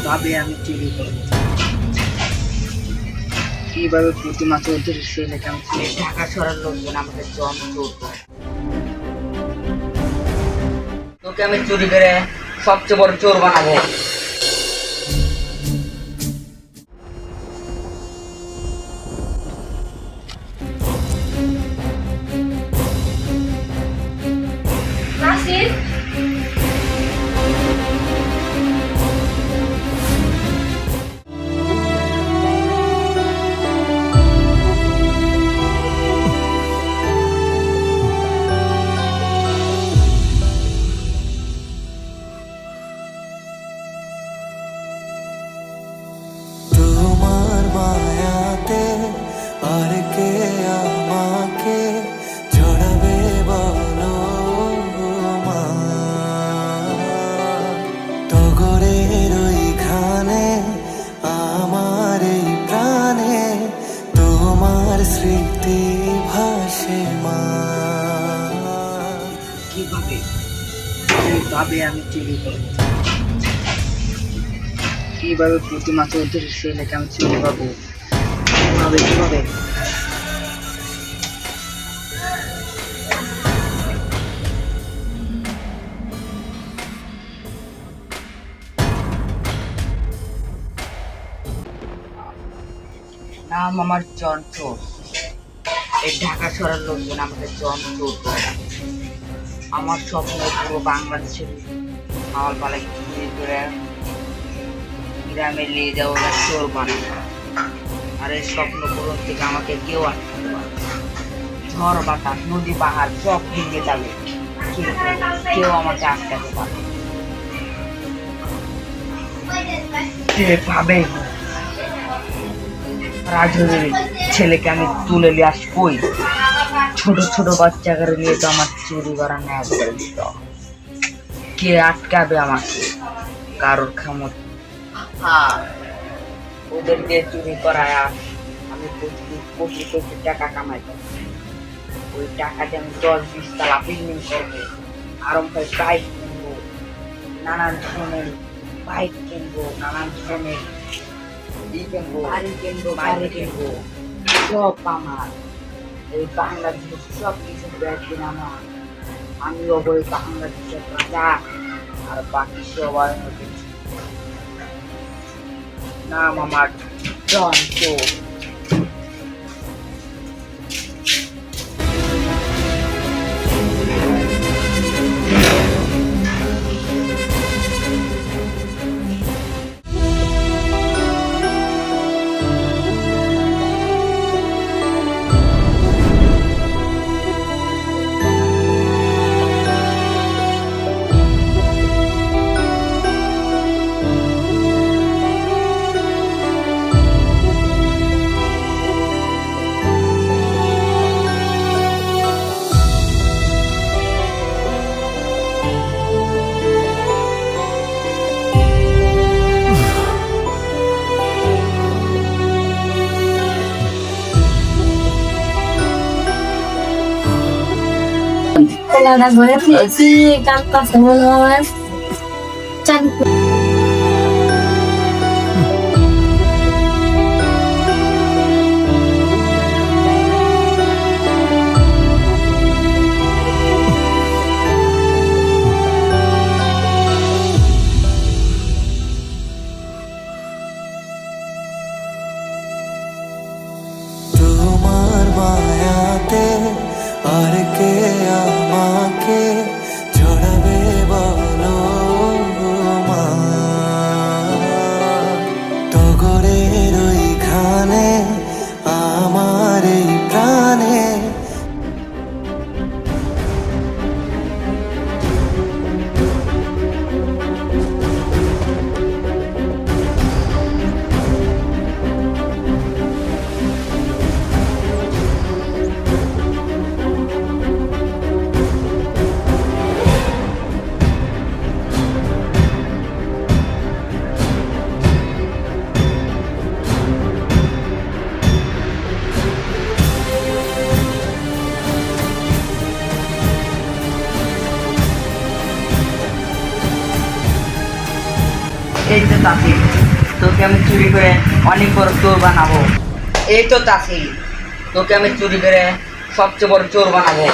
ভাবে আমি চুরি করবো, কিভাবে প্রতিমা চৌধুরীর ছেলেকে আমি ঢাকা শহরের লোকজন আমাকে জম চোর করে। তোকে আমি চুরি করে সবচেয়ে বড় চোর বানাবো। নাসির, তোমার মায়াতে আর কে আমাকে জড়াবে বলো মা, টগরের ওইখানে আমার এই প্রাণে তোমার স্মৃতি ভাসে মা। কিভাবে আমি চুরি করবো, কিভাবে প্রতিমা চৌধুরীর ছেলেকে আমি চুরি করবো, কিভাবে নাম আমার চঞ্চল। এই ঢাকা শহরের লোকজন আমাকে চঞ্চল করে। আমার স্বপ্ন পুরো বাংলাদেশের হাওয়াল পালাই চুরি করে গ্রামে নিয়ে যাওয়া চোর বানাবো। আর এই স্বপ্ন পূরণ থেকে আমাকে কেউ আটকাতে পারবে না। ঝড় বাতাস নদী পাহাড় সব ভেঙে যাবে, কিন্তু কেউ আমাকে আটকাতে পারবে না। যেভাবে রাজনীতির ছেলেকে আমি তুলে নিয়ে আসবই, ছোট ছোট বাচ্চাকে নিয়ে তো আমার চুরি করা নেওয়া করে দিত। কে আটকাবে আমাকে? কারোর ক্ষমতা। ওদের দিয়ে চুরি করায় আমি প্রতিদিন কোটি কোটি টাকা কামাই করবো। ওই টাকা দিয়ে আমি 10-20 তলা বিল্ডিং করবো, আরামভাবে বাইক কিনবো, নানান ধরনের বাইক কিনবো, নানান ধরনের বাড়ি কিনবো, সব আমার। এই বাংলাদেশের সব কিছু একদিন আমার, আমি ওই বাংলাদেশের রাজা, আর বাকি সবাই হবে নাম আমার চঞ্চল। pelada gue sih kantor semua cantik. তোমার মায়াতে আর কে আমাকে জড়াবে বলো মা, টগরের ওইখানে আমার এই প্রাণে এই যে তাকে তোকে আমি চুরি করে অনেক বড় চোর বানাবো। এই তো তাসি, তোকে আমি চুরি করে সবচেয়ে বড় চোর বানাবো।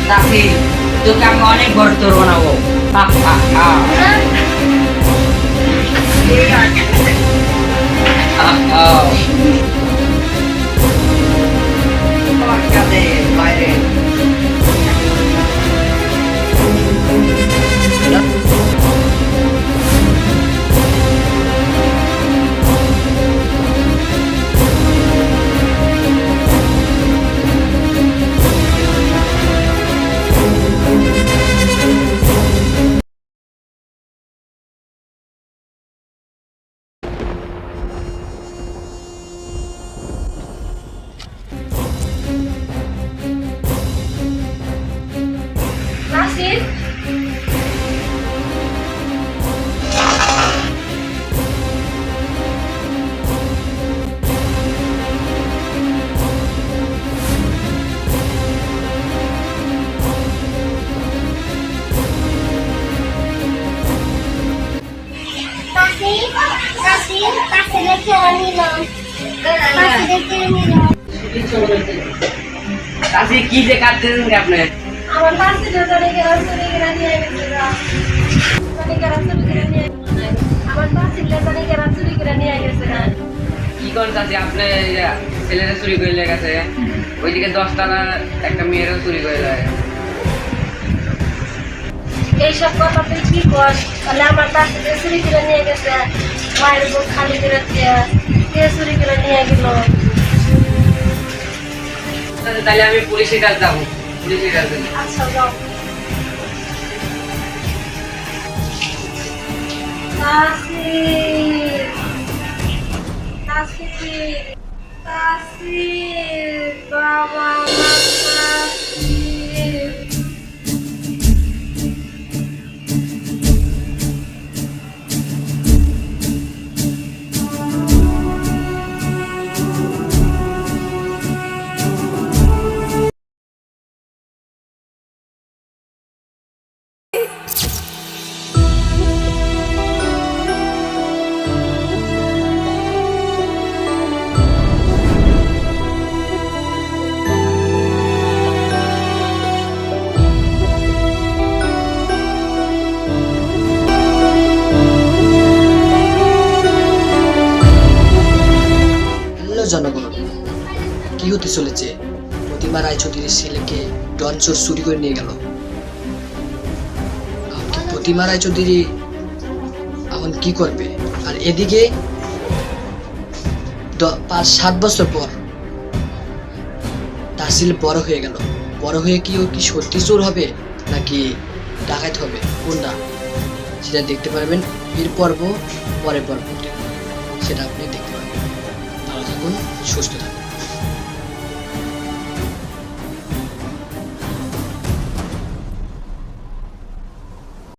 তাসি, তোকে আমি অনেক বড় চোর বানাবো। হা হা হা। তোমার কাছে বাইরে নাসির, তাসি কি যে কাটতেছেন আপনি? আমার নাসিরের জন্য চুরি করে নিয়ে গেছে গা। আমার নাসিরের জন্য চুরি করে নিয়ে গেছে না। কি করেন চাচি, আপনি ছেলেরা চুরি করে গেছে, ওইদিকে 10 টাকা একটা মেয়েরও চুরি করে যায়। এইসব কথা তুই কি কর? তাহলে আমার নাসিরের চুরি করে নিয়ে গেছে, মায়ের বুক খালি করে দিয়ে কে চুরি করে নিয়ে গেল? তাহলে আমি পুলিশের কাছে যাবো, পুলিশের কাছে। আচ্ছা যাও। নাসির, নাসির, নাসির, বাবা আমার নাসির। হ্যালো জনগণ, কি হতে চলেছে? প্রতিমা রায়চৌধুরীর ছেলেকে ডন চোর চুরি করে নিয়ে গেল। কি প্রতিমা রায়চৌধুরী এখন কি করবে? আর এদিকে 5-7 বছর পর তার ছেলে বড় হয়ে গেল। বড় হয়ে কি ও কি সত্যি চোর হবে নাকি ডাকাত হবে, কোনটা সেটা দেখতে পারবেন এর পরের পর্বতে। সেটা আপনি দেখতে পারবেন। ভালো থাকুন, সুস্থ থাকুন।